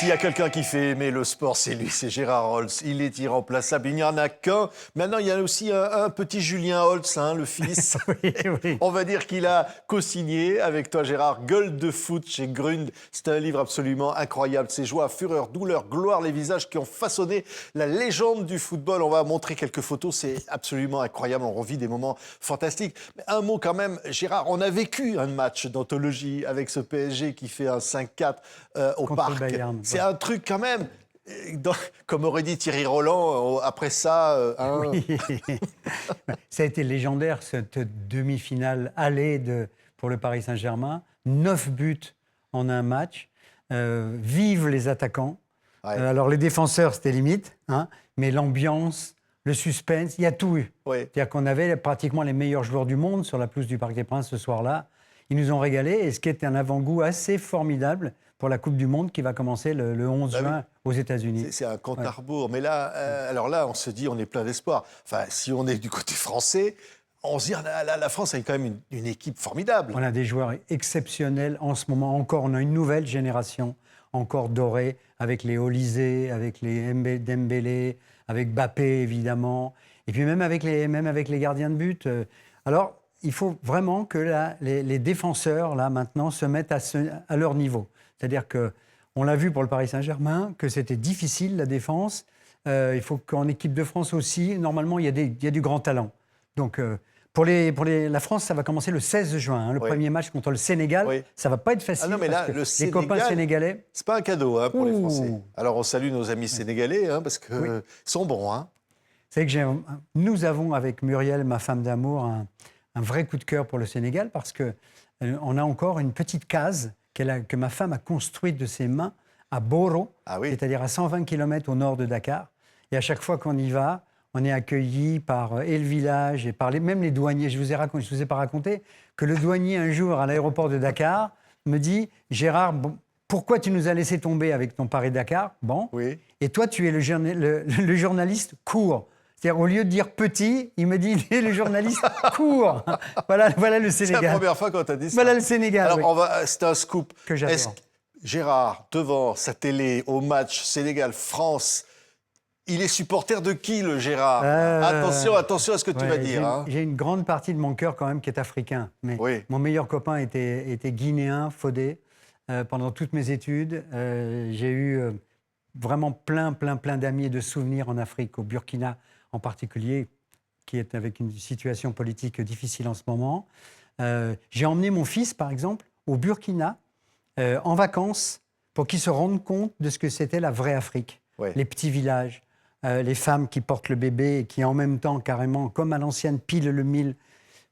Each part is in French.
S'il y a quelqu'un qui fait aimer le sport, c'est lui, c'est Gérard Holtz. Il est irremplaçable, il n'y en a qu'un. Maintenant, il y a aussi un petit Julien Holtz, le fils. Oui. On va dire qu'il a co-signé avec toi, Gérard, Gueule de foot chez Grund. C'est un livre absolument incroyable. C'est joie, fureur, douleur, gloire, les visages qui ont façonné la légende du football. On va montrer quelques photos, c'est absolument incroyable. On revit des moments fantastiques. Mais un mot quand même, Gérard, on a vécu un match d'anthologie avec ce PSG qui fait un 5-4 au Contre parc. le Bayern. C'est un truc quand même, comme aurait dit Thierry Roland, après ça... Oui. Ça a été légendaire, cette demi-finale allée pour le Paris Saint-Germain. 9 buts en un match. Vive les attaquants. Ouais. Alors les défenseurs, c'était limite, mais l'ambiance, le suspense, il y a tout eu. Ouais. C'est-à-dire qu'on avait pratiquement les meilleurs joueurs du monde sur la pelouse du Parc des Princes ce soir-là. Ils nous ont régalés, et ce qui est un avant-goût assez formidable pour la Coupe du Monde qui va commencer le 11 juin aux États-Unis. C'est un compte à rebours. Mais là, alors là, on se dit, on est plein d'espoir. Enfin, si on est du côté français, on se dit, la France a quand même une équipe formidable. On a des joueurs exceptionnels en ce moment. Encore, on a une nouvelle génération, encore dorée, avec les Olysée, avec les Dembélé, avec Mbappé, évidemment. Et puis même avec les gardiens de but. Alors, il faut vraiment que les défenseurs, là, maintenant, se mettent à leur niveau. C'est-à-dire qu'on l'a vu pour le Paris Saint-Germain, que c'était difficile, la défense. Il faut qu'en équipe de France aussi, normalement, il y a du grand talent. Donc, pour la France, ça va commencer le 16 juin. Le premier match contre le Sénégal, ça ne va pas être facile. Ah non, mais là, parce que le Sénégal, les copains sénégalais... c'est pas un cadeau pour les Français. Alors, on salue nos amis sénégalais, parce qu'ils sont bons. C'est que nous avons, avec Muriel, ma femme d'amour, un vrai coup de cœur pour le Sénégal, parce qu'on a encore une petite case que ma femme a construite de ses mains à Boro, c'est-à-dire à 120 km au nord de Dakar. Et à chaque fois qu'on y va, on est accueillis par le village et par même les douaniers. Je vous ai pas raconté que le douanier, un jour, à l'aéroport de Dakar, me dit « Gérard, pourquoi tu nous as laissé tomber avec ton Paris-Dakar ? Et toi, tu es le journaliste court. » C'est-à-dire, au lieu de dire petit, il me dit le journaliste court. Voilà le Sénégal. C'est la première fois qu'on t'a dit ça. Voilà le Sénégal. Alors, c'est un scoop. Que j'adore. Gérard, devant sa télé, au match Sénégal-France, il est supporter de qui, le Gérard ? Attention à ce que tu vas dire. J'ai une grande partie de mon cœur, quand même, qui est africain. Mais mon meilleur copain était guinéen, Fodé. Pendant toutes mes études, j'ai eu vraiment plein d'amis et de souvenirs en Afrique, au Burkina en particulier, qui est avec une situation politique difficile en ce moment. J'ai emmené mon fils, par exemple, au Burkina, en vacances, pour qu'il se rende compte de ce que c'était la vraie Afrique. Les petits villages, les femmes qui portent le bébé et qui, en même temps, carrément, comme à l'ancienne, pilent le mil,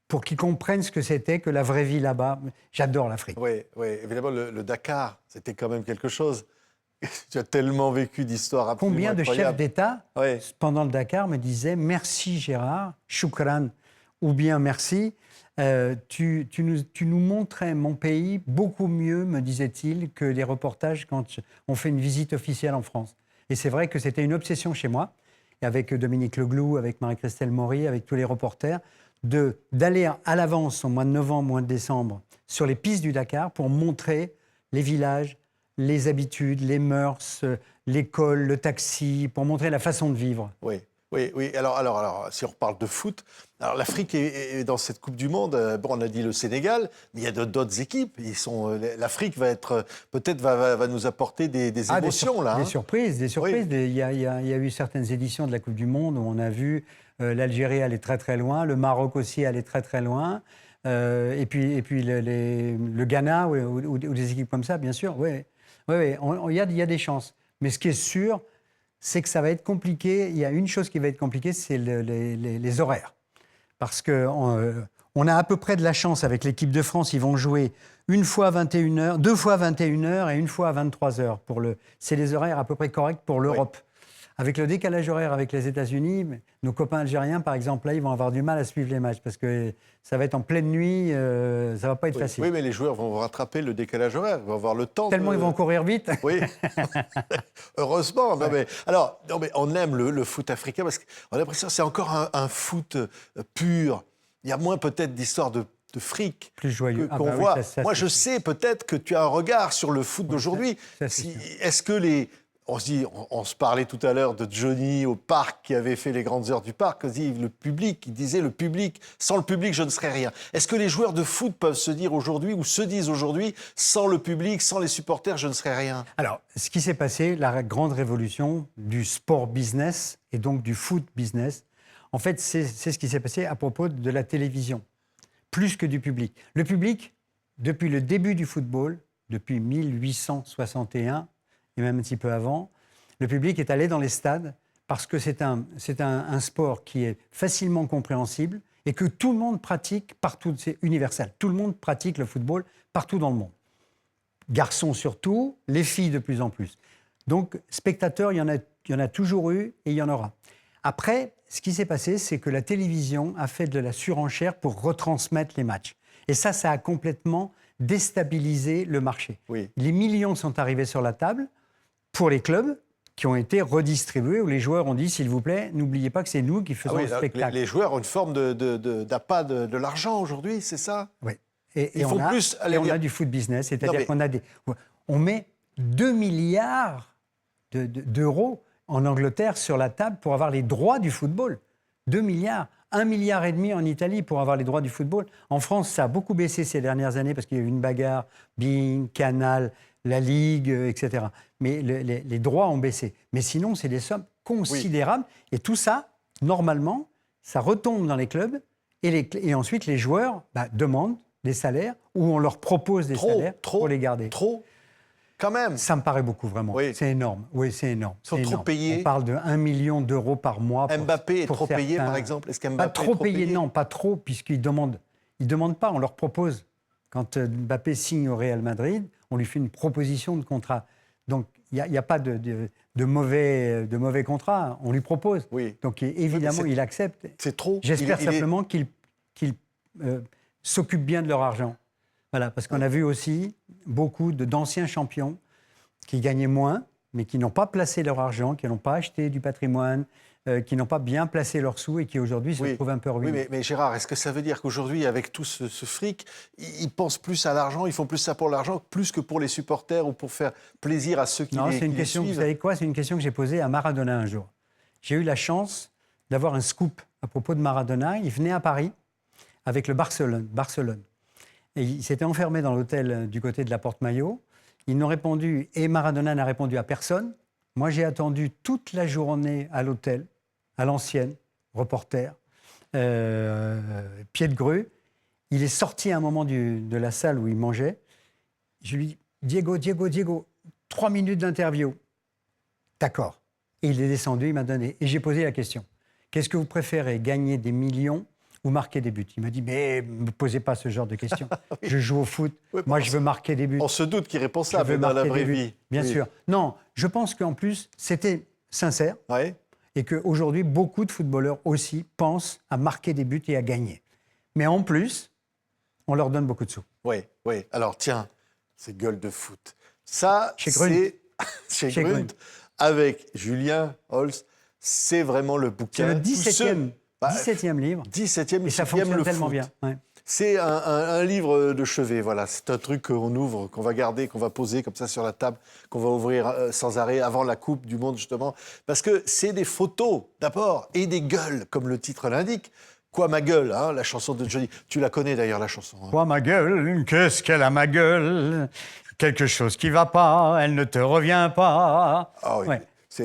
pour qu'ils comprennent ce que c'était que la vraie vie là-bas. J'adore l'Afrique. Oui, évidemment, le Dakar, c'était quand même quelque chose. Tu as tellement vécu d'histoires absolument Combien de incroyables. chefs d'État, pendant le Dakar, me disaient « Merci Gérard, choukran » ou bien « Merci, tu nous montrais mon pays beaucoup mieux, me disait-il, que les reportages quand on fait une visite officielle en France. » Et c'est vrai que c'était une obsession chez moi, et avec Dominique Leglou, avec Marie-Christelle Maury, avec tous les reporters, d'aller à l'avance au mois de novembre, mois de décembre, sur les pistes du Dakar pour montrer les villages, les habitudes, les mœurs, l'école, le taxi, pour montrer la façon de vivre. Oui. Alors, si on reparle de foot, alors l'Afrique est dans cette Coupe du Monde. On a dit le Sénégal, mais il y a d'autres équipes. L'Afrique va nous apporter des émotions là. Des surprises. Il y a eu certaines éditions de la Coupe du Monde où on a vu l'Algérie aller très très loin, le Maroc aussi aller très très loin. Et puis le Ghana ou des équipes comme ça, bien sûr. Il y a des chances. Mais ce qui est sûr, c'est que ça va être compliqué. Il y a une chose qui va être compliquée, c'est les horaires. Parce qu'on a à peu près de la chance avec l'équipe de France. Ils vont jouer une fois à 21h, deux fois à 21h et une fois à 23h. C'est les horaires à peu près corrects pour l'Europe. Avec le décalage horaire avec les États-Unis, nos copains algériens, par exemple, là, ils vont avoir du mal à suivre les matchs parce que ça va être en pleine nuit, ça ne va pas être facile. Oui, mais les joueurs vont rattraper le décalage horaire, ils vont avoir le temps. Tellement ils vont courir vite. Oui, heureusement. Mais on aime le foot africain parce qu'on a l'impression que c'est encore un foot pur. Il y a moins peut-être d'histoires de fric Plus joyeux. qu'on Oui, voit. ça, Moi, c'est je sûr. sais peut-être que tu as un regard sur le foot d'aujourd'hui. Ça, c'est sûr. Est-ce que on se parlait tout à l'heure de Johnny au parc qui avait fait les grandes heures du parc. Il disait le public, sans le public, je ne serais rien. Est-ce que les joueurs de foot peuvent se dire aujourd'hui ou se disent aujourd'hui, sans le public, sans les supporters, je ne serais rien? Alors, ce qui s'est passé, la grande révolution du sport business et donc du foot business, en fait, c'est ce qui s'est passé à propos de la télévision, plus que du public. Le public, depuis le début du football, depuis 1861, et même un petit peu avant, le public est allé dans les stades parce que c'est un sport qui est facilement compréhensible et que tout le monde pratique partout, c'est universel. Tout le monde pratique le football partout dans le monde. Garçons surtout, les filles de plus en plus. Donc, spectateurs, il y en a toujours eu et il y en aura. Après, ce qui s'est passé, c'est que la télévision a fait de la surenchère pour retransmettre les matchs. Et ça a complètement déstabilisé le marché. Oui. Les millions sont arrivés sur la table pour les clubs qui ont été redistribués, où les joueurs ont dit, s'il vous plaît, n'oubliez pas que c'est nous qui faisons le spectacle. Les joueurs ont une forme d'appât de l'argent aujourd'hui, c'est ça? Oui. Ils font plus... on a du foot business, c'est-à-dire on met 2 milliards d'euros en Angleterre sur la table pour avoir les droits du football. 2 milliards. 1,5 milliard en Italie pour avoir les droits du football. En France, ça a beaucoup baissé ces dernières années parce qu'il y a eu une bagarre, Bein, Canal, la Ligue, etc. Mais les droits ont baissé. Mais sinon, c'est des sommes considérables. Oui. Et tout ça, normalement, ça retombe dans les clubs et ensuite les joueurs demandent des salaires ou on leur propose des salaires pour les garder. Trop quand même. Ça me paraît beaucoup, vraiment. Oui. C'est énorme. Oui, c'est énorme. Ils sont trop payés. On parle de 1 million d'euros par mois. Mbappé est trop payé, par exemple? Est-ce qu'Mbappé pas trop payé? Non, pas trop, puisqu'ils demandent. Ils ne demandent pas, on leur propose. Quand Mbappé signe au Real Madrid, on lui fait une proposition de contrat. Donc, il n'y a pas de mauvais contrat. On lui propose. Oui. Donc, évidemment, il accepte. C'est trop. J'espère simplement qu'ils s'occupent bien de leur argent. Voilà, parce qu'on a vu aussi beaucoup d'anciens champions qui gagnaient moins, mais qui n'ont pas placé leur argent, qui n'ont pas acheté du patrimoine, qui n'ont pas bien placé leurs sous et qui aujourd'hui se retrouvent un peu ruinés. Oui, mais Gérard, est-ce que ça veut dire qu'aujourd'hui, avec tout ce fric, ils pensent plus à l'argent, ils font plus ça pour l'argent, plus que pour les supporters ou pour faire plaisir à ceux qui les suivent? Non, c'est une question, vous savez quoi? C'est une question que j'ai posée à Maradona un jour. J'ai eu la chance d'avoir un scoop à propos de Maradona. Il venait à Paris avec le Barcelone. Et il s'était enfermé dans l'hôtel du côté de la Porte-Maillot. Ils n'ont répondu, et Maradona n'a répondu à personne. Moi, j'ai attendu toute la journée à l'hôtel, à l'ancienne, reporter, pied de grue. Il est sorti à un moment de la salle où il mangeait. Je lui dis, Diego, 3 minutes d'interview. D'accord. Et il est descendu, il m'a donné. Et j'ai posé la question. Qu'est-ce que vous préférez, gagner des millions ou marquer des buts? Il m'a dit, mais ne me posez pas ce genre de questions. Oui. Je joue au foot, moi je veux marquer des buts. On se doute qu'il répond ça, mais dans la vraie vie. Bien sûr. Non, je pense qu'en plus, c'était sincère. Ouais. Et qu'aujourd'hui, beaucoup de footballeurs aussi pensent à marquer des buts et à gagner. Mais en plus, on leur donne beaucoup de sous. Oui. Alors tiens, c'est Gueule de foot. Ça, chez Grund, avec Julien Holst, c'est vraiment le bouquin. C'est le 17e livre. 17e, et ça fonctionne tellement bien. Ouais. C'est un livre de chevet, voilà. C'est un truc qu'on ouvre, qu'on va garder, qu'on va poser comme ça sur la table, qu'on va ouvrir sans arrêt avant la Coupe du Monde, justement. Parce que c'est des photos, d'abord, et des gueules, comme le titre l'indique. Quoi ma gueule, hein, la chanson de Johnny. Tu la connais d'ailleurs, la chanson. Hein. Quoi ma gueule, qu'est-ce qu'elle a ma gueule? Quelque chose qui va pas, elle ne te revient pas. Ah oui. Ouais.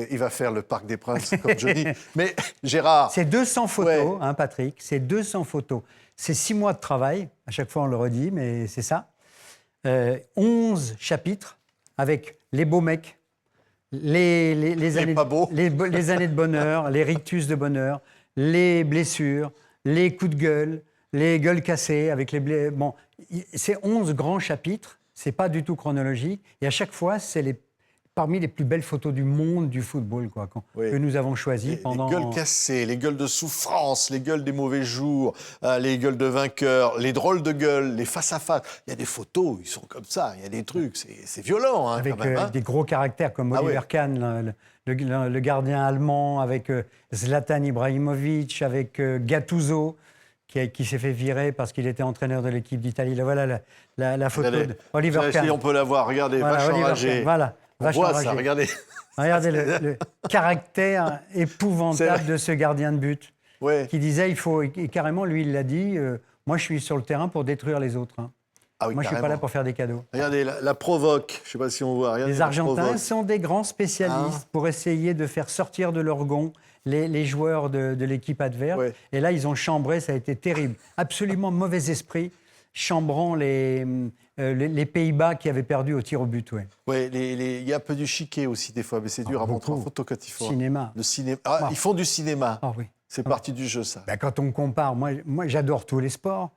Il va faire le Parc des Princes comme Johnny. Mais Gérard... C'est 200 photos, hein, Patrick, c'est 200 photos. C'est 6 mois de travail, à chaque fois on le redit, mais c'est ça. 11 chapitres avec les beaux mecs, les années, les années de bonheur, les rictus de bonheur, les blessures, les coups de gueule, les gueules cassées avec les bon, c'est 11 grands chapitres, c'est pas du tout chronologique, et à chaque fois, c'est parmi les plus belles photos du monde du football que nous avons choisies pendant... Les gueules cassées, les gueules de souffrance, les gueules des mauvais jours, les gueules de vainqueurs, les drôles de gueules, les face-à-face. Il y a des photos, ils sont comme ça, il y a des trucs, c'est violent hein, avec quand même. Hein. Des gros caractères comme Oliver Kahn, le gardien allemand, avec Zlatan Ibrahimovic, avec Gattuso. qui s'est fait virer parce qu'il était entraîneur de l'équipe d'Italie. Là, voilà la photo d'Oliver Kahn. On peut la voir, regardez, vache enragée. Voilà, on voit ça, regardez. Regardez le caractère épouvantable de ce gardien de but qui disait, et carrément, lui, il l'a dit, moi, je suis sur le terrain pour détruire les autres. Hein. Ah oui, moi, je ne suis pas là pour faire des cadeaux. Regardez, la provoque, je ne sais pas si on voit. Regardez, les Argentins sont des grands spécialistes pour essayer de faire sortir de leur gond les joueurs de l'équipe adverse. Ouais. Et là, ils ont chambré, ça a été terrible. Absolument mauvais esprit, chambrant les Pays-Bas qui avaient perdu au tir au but. Oui, il y a un peu du chiquet aussi des fois, mais c'est dur à montrer en photo quand il faut. Cinéma. Le cinéma. Ah, ils font du cinéma. Ah, oui. C'est partie du jeu, ça. Ben, quand on compare, moi j'adore tous les sports,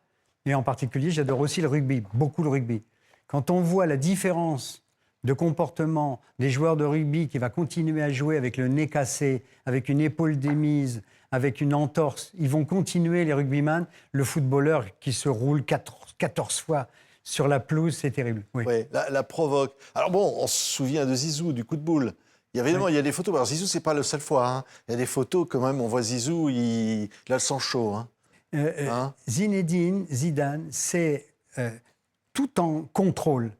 et en particulier, j'adore aussi le rugby, beaucoup le rugby. Quand on voit la différence de comportement des joueurs de rugby qui va continuer à jouer avec le nez cassé, avec une épaule démise, avec une entorse, ils vont continuer, les rugbyman. Le footballeur qui se roule 14 fois sur la pelouse, c'est terrible. Oui, la provoque. Alors bon, on se souvient de Zizou, du coup de boule. Évidemment, il y a des photos. Alors Zizou, c'est pas la seule fois. Hein. Il y a des photos quand même. On voit Zizou, il a le sang chaud. Hein. Zinedine Zidane, c'est tout en contrôle.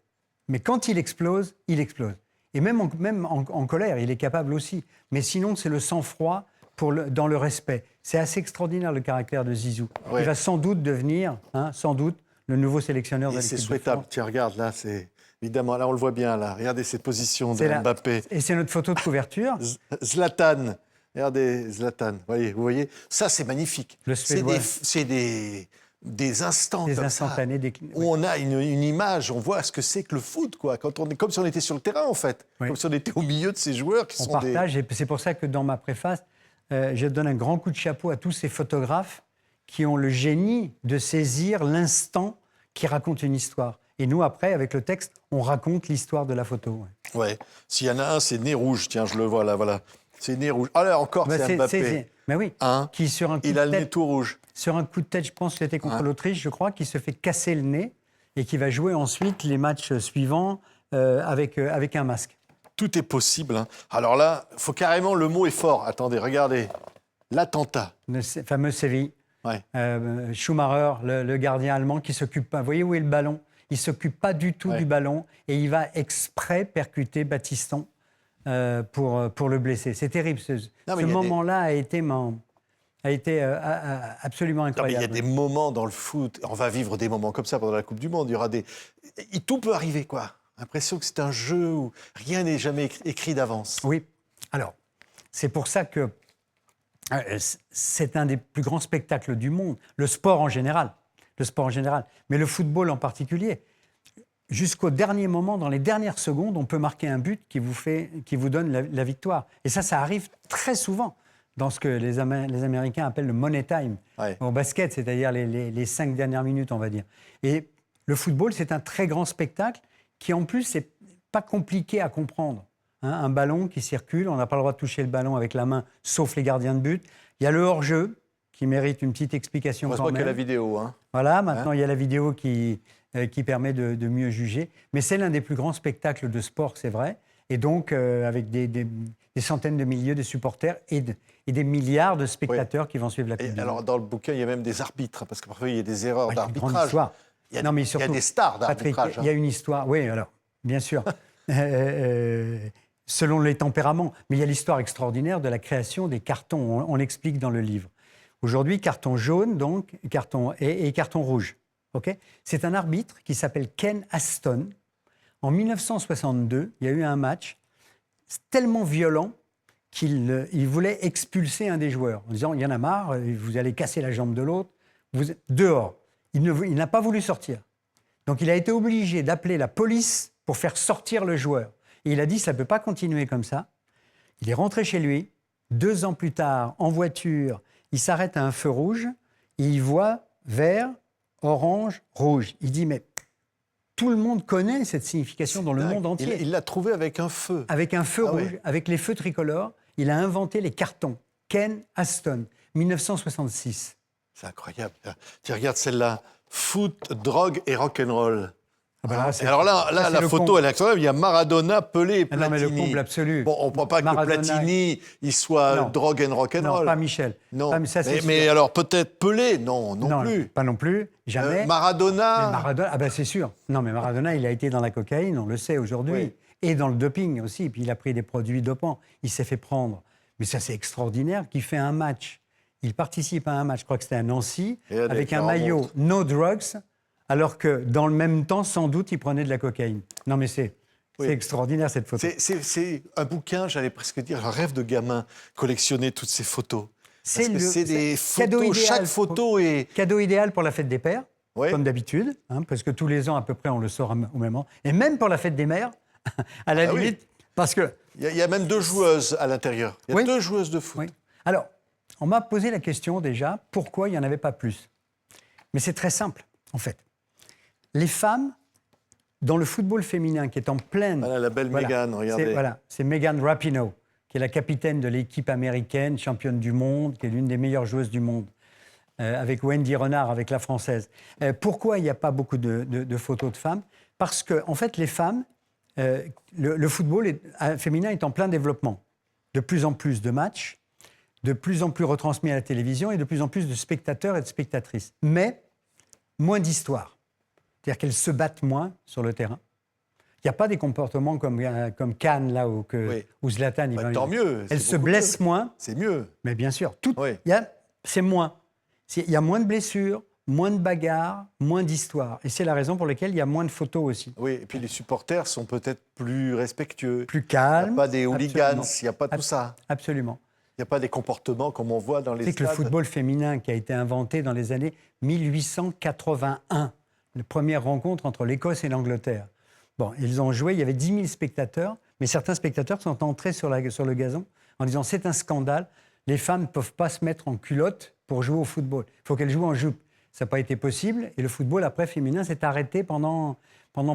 Mais quand il explose, il explose. Et même en colère, il est capable aussi. Mais sinon, c'est le sang-froid dans le respect. C'est assez extraordinaire le caractère de Zizou. Il va sans doute devenir, sans doute, le nouveau sélectionneur de l'équipe de France. C'est souhaitable. Tiens, regarde, là, c'est... Évidemment, là, on le voit bien, là. Regardez cette position de Mbappé. Et c'est notre photo de couverture. Zlatan. Regardez, Zlatan. Vous voyez, ça, c'est magnifique. C'est des instants des comme instantanés, ça, où on a une image, on voit ce que c'est que le foot, quoi. Quand on est, comme si on était sur le terrain, en fait. Comme si on était au milieu de ces joueurs qui on partage, et c'est pour ça que dans ma préface, je donne un grand coup de chapeau à tous ces photographes qui ont le génie de saisir l'instant qui raconte une histoire. Et nous, après, avec le texte, on raconte l'histoire de la photo. Ouais. S'il y en a un, c'est nez rouge. Tiens, je le vois là, voilà. C'est nez rouge. Ah là, encore, c'est Mbappé. Mais oui, qui sur un coup il a le nez tout rouge. Sur un coup de tête, je pense que c'était contre l'Autriche, je crois, qui se fait casser le nez et qui va jouer ensuite les matchs suivants avec un masque. Tout est possible. Hein. Alors là, faut carrément, le mot est fort. Attendez, regardez. L'attentat. Le fameux Séville. Ouais. Schumacher, le gardien allemand, qui s'occupe pas. Vous voyez où est le ballon ? Il ne s'occupe pas du tout du ballon et il va exprès percuter Battiston pour le blesser. C'est terrible. Ce moment-là a été absolument incroyable. Il y a des moments dans le foot, on va vivre des moments comme ça pendant la Coupe du Monde. Il y aura tout peut arriver, quoi. L'impression que c'est un jeu où rien n'est jamais écrit d'avance. Oui. Alors, c'est pour ça que c'est un des plus grands spectacles du monde. Le sport en général, mais le football en particulier. Jusqu'au dernier moment, dans les dernières secondes, on peut marquer un but qui vous donne la victoire. Et ça arrive très souvent dans ce que les Américains appellent le money time au basket, c'est-à-dire les 5 dernières minutes, on va dire. Et le football, c'est un très grand spectacle qui, en plus, c'est pas compliqué à comprendre. Un ballon qui circule, on n'a pas le droit de toucher le ballon avec la main, sauf les gardiens de but. Il y a le hors-jeu, qui mérite une petite explication quand même. Qu'il y a la vidéo. Voilà, maintenant il y a la vidéo qui permet de mieux juger. Mais c'est l'un des plus grands spectacles de sport, c'est vrai. Et donc, avec des centaines de milliers de supporters et des milliards de spectateurs qui vont suivre la Coupe du Monde. Alors, dans le bouquin, il y a même des arbitres, parce que parfois, il y a des erreurs d'arbitrage. Il y a des stars d'arbitrage. Il y a une histoire, oui, alors, bien sûr. Selon les tempéraments. Mais il y a l'histoire extraordinaire de la création des cartons. On l'explique dans le livre. Aujourd'hui, carton jaune, donc, et carton rouge. Okay, c'est un arbitre qui s'appelle Ken Aston. En 1962, il y a eu un match tellement violent qu'il voulait expulser un des joueurs, en disant « il y en a marre, vous allez casser la jambe de l'autre, vous êtes dehors ». Il n'a pas voulu sortir. Donc il a été obligé d'appeler la police pour faire sortir le joueur. Et il a dit « ça ne peut pas continuer comme ça ». Il est rentré chez lui. 2 ans plus tard, en voiture, il s'arrête à un feu rouge et il voit vert, orange, rouge. Il dit, mais tout le monde connaît cette signification dans le monde entier. Il l'a trouvé avec un feu. Avec un feu rouge, avec les feux tricolores. Il a inventé les cartons. Ken Aston, 1966. C'est incroyable. Tu regardes celle-là. Foot, drogue et rock'n'roll. Ah ben là, c'est- Alors là, ça, c'est la le photo, comble. elle est incroyable. Il y a Maradona, Pelé et Ah non, mais Platini. le comble absolu. Bon, on ne croit pas Maradona- que Platini, il soit Non. drogue and Non, rock'n'roll. pas Michel. Non, Pas- ça, c'est mais sûr. alors peut-être Pelé, non plus. Pas non plus, jamais. Maradona, Mais Maradona, ah ben c'est sûr. Non, mais Maradona, il a été dans la cocaïne, on le sait aujourd'hui. Oui. Et dans le doping aussi. Puis il a pris des produits dopants. Il s'est fait prendre. Mais ça, c'est extraordinaire qu'il fait un match. Il participe à un match, je crois que c'était à Nancy, Et allez, avec je un leur maillot montre. no drugs, alors que dans le même temps, sans doute, il prenait de la cocaïne. Non, mais c'est Oui. extraordinaire cette photo. c'est un bouquin, j'allais presque dire, un rêve de gamin, collectionner toutes ces photos. Parce que c'est des cadeau photos, idéal chaque photo est... Cadeau idéal pour la fête des pères, Ouais. comme d'habitude, hein, parce que tous les ans, à peu près, on le sort au même moment. Et même pour la fête des mères, à la Ah oui. limite, parce que... Il y a même 2 joueuses à l'intérieur. Il y a Oui. 2 joueuses de foot. Oui. Alors, on m'a posé la question déjà, pourquoi il n'y en avait pas plus? Mais c'est très simple, en fait. Les femmes, dans le football féminin, qui est en pleine... Voilà, la belle Meghan, regardez. C'est Megan Rapinoe, qui est la capitaine de l'équipe américaine, championne du monde, qui est l'une des meilleures joueuses du monde, avec Wendy Renard, avec la française. Pourquoi il n'y a pas beaucoup de photos de femmes? Parce que, en fait, les femmes, le football féminin est en plein développement. De plus en plus de matchs, de plus en plus retransmis à la télévision et de plus en plus de spectateurs et de spectatrices. Mais moins d'histoire. C'est-à-dire qu'elles se battent moins sur le terrain. Il n'y a pas des comportements comme Cannes, là, Oui. où Zlatan... Bah, tant mieux. Elles c'est se beaucoup blessent mieux. moins, C'est mieux. mais bien sûr. Oui. C'est moins. Il y a moins de blessures, moins de bagarres, moins d'histoires. Et c'est la raison pour laquelle il y a moins de photos aussi. Oui, et puis les supporters sont peut-être plus respectueux. Plus Il n'y calme. a pas des hooligans, Absolument. il n'y a pas tout ça. Absolument. Il n'y a pas des comportements comme on voit dans les C'est que le stades. football féminin qui a été inventé dans les années 1881, la première rencontre entre l'Écosse et l'Angleterre. Bon, ils ont joué, il y avait 10 000 spectateurs, mais certains spectateurs sont entrés sur le gazon en disant c'est un scandale, les femmes ne peuvent pas se mettre en culotte pour jouer au football. Il faut qu'elles jouent en jupe. Ça n'a pas été possible et le football après féminin s'est arrêté pendant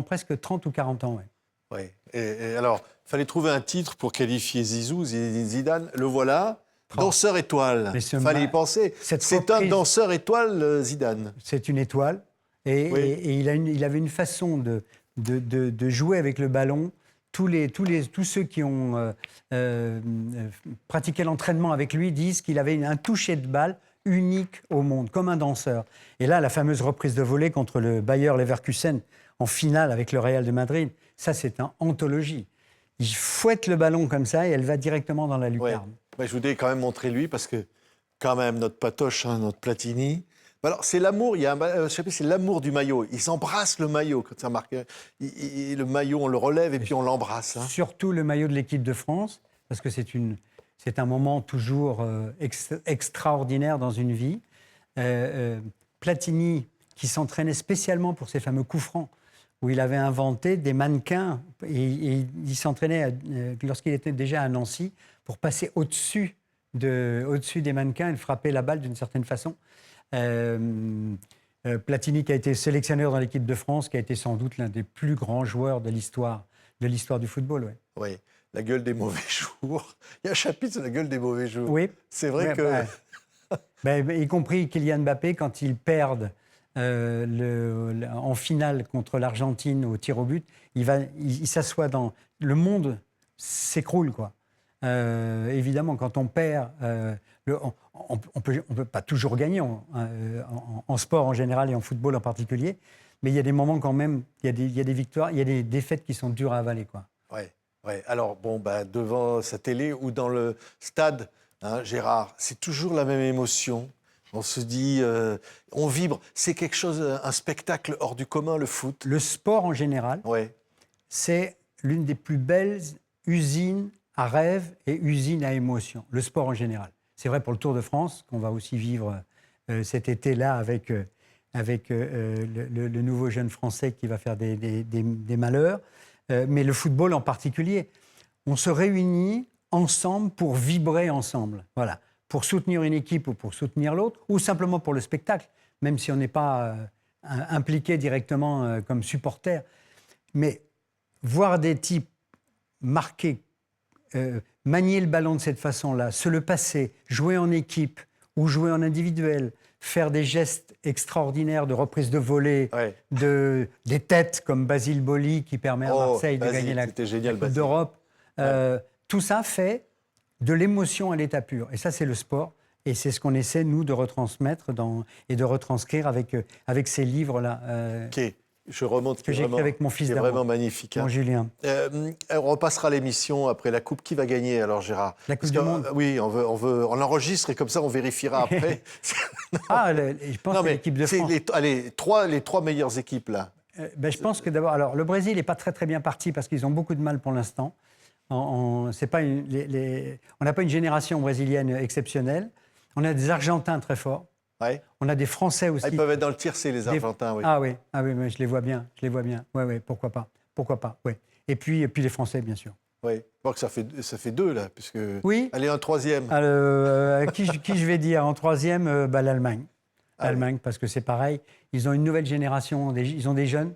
presque 30 ou 40 ans. Ouais. Oui. Et alors, il fallait trouver un titre pour qualifier Zizou, Zidane. Le voilà. Danseur étoile. Mais ce Il fallait y ma- penser. cette C'est un reprise- danseur étoile, Zidane. C'est une étoile et, Oui. et il avait une façon de jouer avec le ballon. Tous ceux qui ont pratiqué l'entraînement avec lui disent qu'il avait un toucher de balle unique au monde, comme un danseur. Et là, la fameuse reprise de volée contre le Bayer Leverkusen en finale avec le Real de Madrid, ça c'est une anthologie. Il fouette le ballon comme ça et elle va directement dans la Ouais. lucarne. Ouais, je voulais quand même montrer lui parce que, quand même, notre Patoche, hein, notre Platini. Alors, c'est l'amour, je sais pas, c'est l'amour du maillot. Il s'embrasse le maillot quand ça marque. Le maillot, on le relève et puis on l'embrasse. Hein. Surtout le maillot de l'équipe de France, parce que c'est un moment toujours extraordinaire dans une vie. Platini, qui s'entraînait spécialement pour ses fameux coups francs, où il avait inventé des mannequins, et il s'entraînait lorsqu'il était déjà à Nancy, pour passer au-dessus des mannequins et frapper la balle d'une certaine façon. Platini, qui a été sélectionneur dans l'équipe de France, qui a été sans doute l'un des plus grands joueurs de l'histoire du football. Ouais. Oui, la gueule des mauvais jours. Il y a un chapitre sur la gueule des mauvais jours. Oui. C'est vrai Ouais, que... y compris Kylian Mbappé, quand ils perdent en finale contre l'Argentine au tir au but, il s'assoit dans... Le monde s'écroule, quoi. Évidemment, quand on perd, on peut pas toujours gagner en sport en général et en football en particulier, mais il y a des moments quand même, il y a des victoires, il y a des défaites qui sont dures à avaler, quoi. Ouais. Alors, bon, devant sa télé ou dans le stade, hein, Gérard, c'est toujours la même émotion. On se dit, on vibre. C'est quelque chose, un spectacle hors du commun, le foot. Le sport en général, Ouais. c'est l'une des plus belles usines à rêve et usines à émotion. Le sport en général. C'est vrai pour le Tour de France, qu'on va aussi vivre cet été-là avec le nouveau jeune Français qui va faire des malheurs. Mais le football en particulier. On se réunit ensemble pour vibrer ensemble. Voilà. Pour soutenir une équipe ou pour soutenir l'autre, ou simplement pour le spectacle, même si on n'est pas impliqué directement comme supporter. Mais voir des types marquer, manier le ballon de cette façon-là, se le passer, jouer en équipe ou jouer en individuel, faire des gestes extraordinaires de reprise de volée, Ouais. des têtes comme Basile Boli qui permet à Marseille de Basile, gagner la c'était génial, Coupe Basile. d'Europe. Tout ça fait de l'émotion à l'état pur. Et ça, c'est le sport. Et c'est ce qu'on essaie, nous, de retransmettre et de retranscrire avec ces livres-là. Ok, je remonte. Que j'ai écrit avec mon fils C'est d'amour. vraiment magnifique. Mon Julien. On repassera l'émission après la coupe. Qui va gagner alors, Gérard? La Coupe Parce du que, Monde. Oui, on l'enregistre et comme ça on vérifiera après. Je pense que l'équipe de c'est France. les trois meilleures équipes là. Je pense que d'abord, alors le Brésil n'est pas très bien parti parce qu'ils ont beaucoup de mal pour l'instant. C'est pas on n'a pas une génération brésilienne exceptionnelle. On a des Argentins très forts. Ouais. On a des Français aussi. Ils peuvent être dans le tiercé, les Argentins. Oui. Ah oui, mais je les vois bien. Ouais, pourquoi pas. Ouais. Et puis les Français, bien sûr. Oui. Bon, que ça fait deux là, puisque. Oui. Allez, un troisième. Qui je vais dire en troisième? L'Allemagne. L'Allemagne, parce que c'est pareil. Ils ont une nouvelle génération, ils ont des jeunes,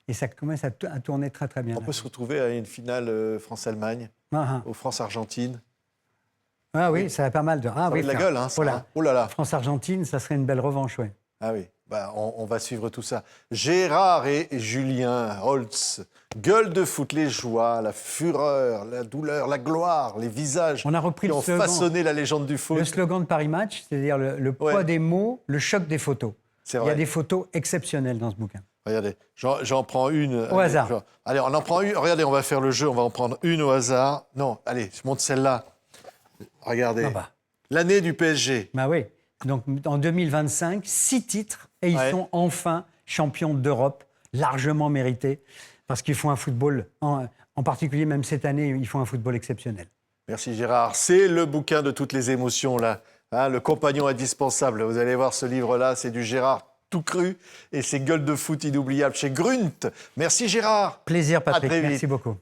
et ça commence à tourner très très bien. On peut se retrouver à une finale France-Allemagne, ou France-Argentine. Ah oui, ça a pas mal de. Ça oui, a de la gueule, hein, ça. Voilà. Oh là là. France-Argentine, ça serait une belle revanche, oui. Ah oui, on va suivre tout ça. Gérard et Julien Holtz, gueule de foot, les joies, la fureur, la douleur, la gloire, les visages On a repris qui le ont slogan. façonné la légende du foot. Le slogan de Paris Match, c'est-à-dire le poids des mots, le choc des photos. C'est Il y vrai. a des photos exceptionnelles dans ce bouquin. Regardez, j'en prends une. Au hasard. Allez, on en prend une. Regardez, on va faire le jeu, on va en prendre une au hasard. Non, allez, je monte celle-là. Regardez. L'année du PSG. Bah oui. Donc en 2025, 6 titres et ils sont enfin champions d'Europe, largement mérités, parce qu'ils font un football, en particulier même cette année, ils font un football exceptionnel. Merci Gérard. C'est le bouquin de toutes les émotions, là. Hein, le compagnon indispensable. Vous allez voir ce livre-là, c'est du Gérard tout cru et c'est gueules de foot inoubliables chez Grunt. Merci Gérard. Plaisir Patrick, À très vite. merci beaucoup.